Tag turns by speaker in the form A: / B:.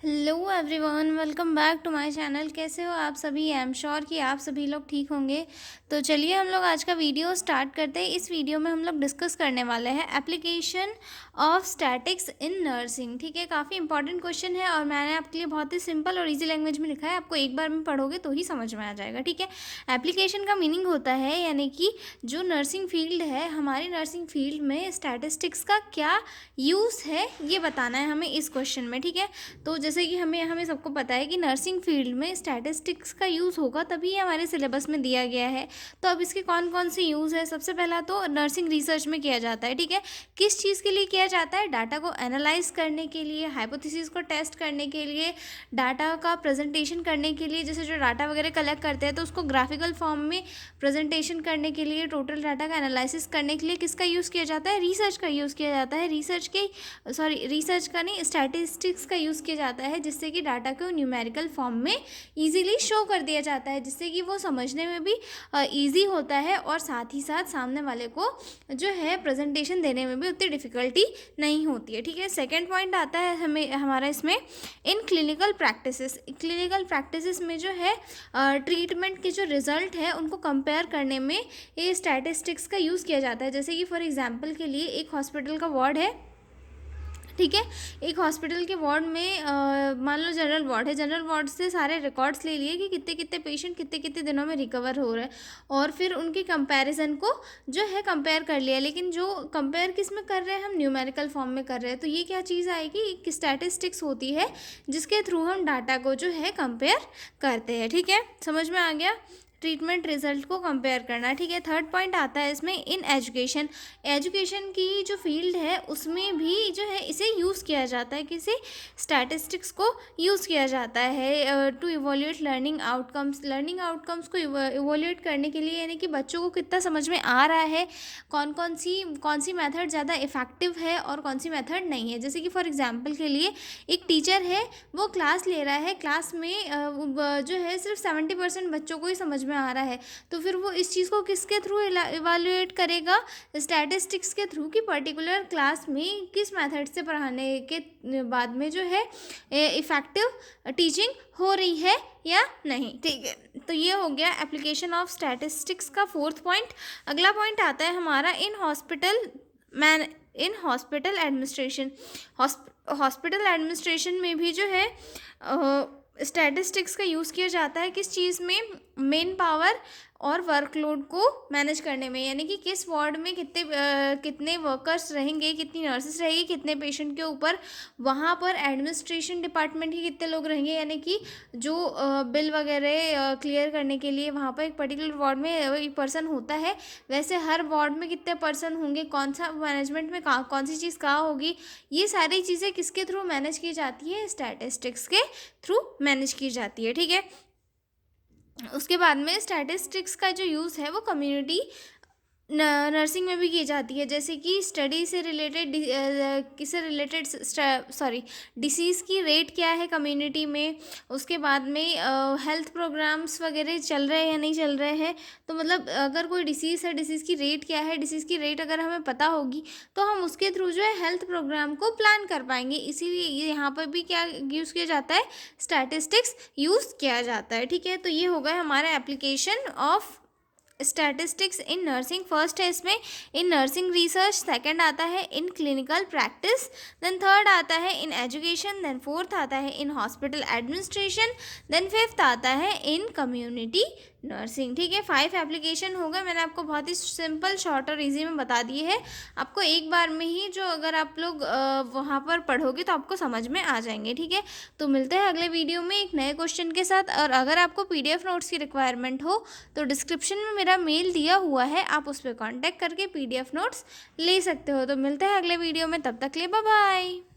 A: Hello everyone, welcome back to my channel. कैसे हो आप सभी? आई एम श्योर कि आप सभी लोग ठीक होंगे। तो चलिए हम लोग आज का वीडियो स्टार्ट करते हैं। इस वीडियो में हम लोग डिस्कस करने वाले हैं application of statics in nursing. ठीक है, काफ़ी इंपॉर्टेंट क्वेश्चन है और मैंने आपके लिए बहुत ही सिंपल और इजी लैंग्वेज में लिखा है। आपको एक बार में पढ़ोगे तो ही समझ में आ जाएगा। ठीक है, एप्लीकेशन का मीनिंग होता है यानी कि जो नर्सिंग फील्ड है, हमारी नर्सिंग फील्ड में स्टैटिस्टिक्स का क्या यूज़ है ये बताना है हमें इस क्वेश्चन में। ठीक है, तो जैसे कि हमें सबको पता है कि नर्सिंग फील्ड में स्टैटिस्टिक्स का यूज़ होगा, तभी ये हमारे सिलेबस में दिया गया है। तो अब इसके कौन कौन से यूज़ है? सबसे पहला तो नर्सिंग रिसर्च में किया जाता है। ठीक है, किस चीज़ के लिए किया जाता है? डाटा को एनालाइज करने के लिए, हाइपोथेसिस को टेस्ट करने के लिए, डाटा का प्रेजेंटेशन करने के लिए। जैसे जो डाटा वगैरह कलेक्ट करते हैं तो उसको ग्राफिकल फॉर्म में प्रेजेंटेशन करने के लिए, टोटल डाटा का एनालिसिस करने के लिए किसका यूज़ किया जाता है? रिसर्च का यूज़ किया जाता है। रिसर्च का नहीं, स्टैटिस्टिक्स का यूज़ किया जाता है, जिससे कि डाटा को न्यूमेरिकल फॉर्म में इजीली शो कर दिया जाता है, जिससे कि वो समझने में भी इजी होता है और साथ ही साथ सामने वाले को जो है प्रेजेंटेशन देने में भी उतनी डिफ़िकल्टी नहीं होती है। ठीक है, सेकंड पॉइंट आता है हमारा इसमें इन क्लिनिकल प्रैक्टिसेस में जो है ट्रीटमेंट के जो रिजल्ट है उनको कंपेयर करने में ये स्टैटिस्टिक्स का यूज़ किया जाता है। जैसे कि फॉर एग्जांपल के लिए एक हॉस्पिटल का वार्ड है। ठीक है, एक हॉस्पिटल के वार्ड में मान लो जनरल वार्ड है, जनरल वार्ड से सारे रिकॉर्ड्स ले लिए कि कितने कितने पेशेंट कितने कितने दिनों में रिकवर हो रहे हैं, और फिर उनकी कंपैरिजन को जो है कंपेयर कर लिया। लेकिन जो कंपेयर किस में कर रहे हैं? हम न्यूमेरिकल फॉर्म में कर रहे हैं। तो ये क्या चीज़ आएगी? एक स्टैटिस्टिक्स होती है जिसके थ्रू हम डाटा को जो है कंपेयर करते हैं। ठीक है, समझ में आ गया? ट्रीटमेंट रिजल्ट को कंपेयर करना। ठीक है, थर्ड पॉइंट आता है इसमें इन एजुकेशन की जो फील्ड है उसमें भी जो है इसे यूज़ किया जाता है। किसी स्टैटिस्टिक्स को यूज़ किया जाता है टू इवोल्यूट लर्निंग आउटकम्स को इवोल्यूट करने के लिए, यानी कि बच्चों को कितना समझ में आ रहा है, कौन सी मेथड ज़्यादा इफ़ेक्टिव है और कौन सी मेथड नहीं है। जैसे कि फॉर एग्जांपल के लिए एक टीचर है, वो क्लास ले रहा है, क्लास में जो है सिर्फ 70% बच्चों को ही समझ में आ रहा है, तो फिर वो इस चीज़ को किसके थ्रू इवैल्यूएट करेगा? स्टैटिस्टिक्स के थ्रू, कि पर्टिकुलर क्लास में किस मेथड से पढ़ाने के बाद में जो है इफ़ेक्टिव टीचिंग हो रही है या नहीं। ठीक है, तो ये हो गया एप्लीकेशन ऑफ स्टैटिस्टिक्स का फोर्थ पॉइंट। अगला पॉइंट आता है हमारा इन हॉस्पिटल एडमिनिस्ट्रेशन। हॉस्पिटल एडमिनिस्ट्रेशन में भी जो है स्टैटिस्टिक्स का यूज़ किया जाता है। किस चीज़ में? मेन पावर और वर्कलोड को मैनेज करने में, यानी कि किस वार्ड में कितने वर्कर्स रहेंगे, कितनी नर्सेस रहेगी, कितने पेशेंट के ऊपर, वहाँ पर एडमिनिस्ट्रेशन डिपार्टमेंट के कितने लोग रहेंगे, यानी कि जो बिल वगैरह क्लियर करने के लिए वहाँ पर एक पर्टिकुलर वार्ड में एक पर्सन होता है, वैसे हर वार्ड में कितने पर्सन होंगे, कौन सा मैनेजमेंट में कौन सी चीज़ कहाँ होगी, ये सारी चीज़ें किसके थ्रू मैनेज की जाती है? स्टैटिस्टिक्स के थ्रू मैनेज की जाती है। ठीक है, उसके बाद में स्टैटिस्टिक्स का जो यूज़ है वो कम्युनिटी नर्सिंग में भी की जाती है। जैसे कि स्टडी से रिलेटेड डिसीज़ की रेट क्या है कम्युनिटी में, उसके बाद में हेल्थ प्रोग्राम्स वगैरह चल रहे हैं या नहीं चल रहे हैं। तो मतलब अगर कोई डिसीज़ है, डिसीज़ की रेट क्या है, डिसीज़ की रेट अगर हमें पता होगी तो हम उसके थ्रू जो है हेल्थ प्रोग्राम को प्लान कर पाएंगे। इसीलिए यहाँ पर भी क्या यूज़ किया जाता है? स्टैटिस्टिक्स यूज़ किया जाता है। ठीक है, तो ये होगा हमारा application of statistics in nursing. First है इसमें इन नर्सिंग रिसर्च, सेकंड आता है in clinical practice, then third आता है इन एजुकेशन, देन फोर्थ आता है in hospital administration, then fifth आता है इन कम्युनिटी नर्सिंग। ठीक है, 5 एप्लीकेशन हो गए। मैंने आपको बहुत ही सिंपल, शॉर्ट और इजी में बता दिए है। आपको एक बार में ही जो अगर आप लोग वहाँ पर पढ़ोगे तो आपको समझ में आ जाएंगे। ठीक है, तो मिलते हैं अगले वीडियो में एक नए क्वेश्चन के साथ। और अगर आपको PDF नोट्स की रिक्वायरमेंट हो तो डिस्क्रिप्शन में मेरा मेल दिया हुआ है, आप उस पर कॉन्टैक्ट करके PDF नोट्स ले सकते हो। तो मिलते हैं अगले वीडियो में, तब तक के लिए बाय बाय।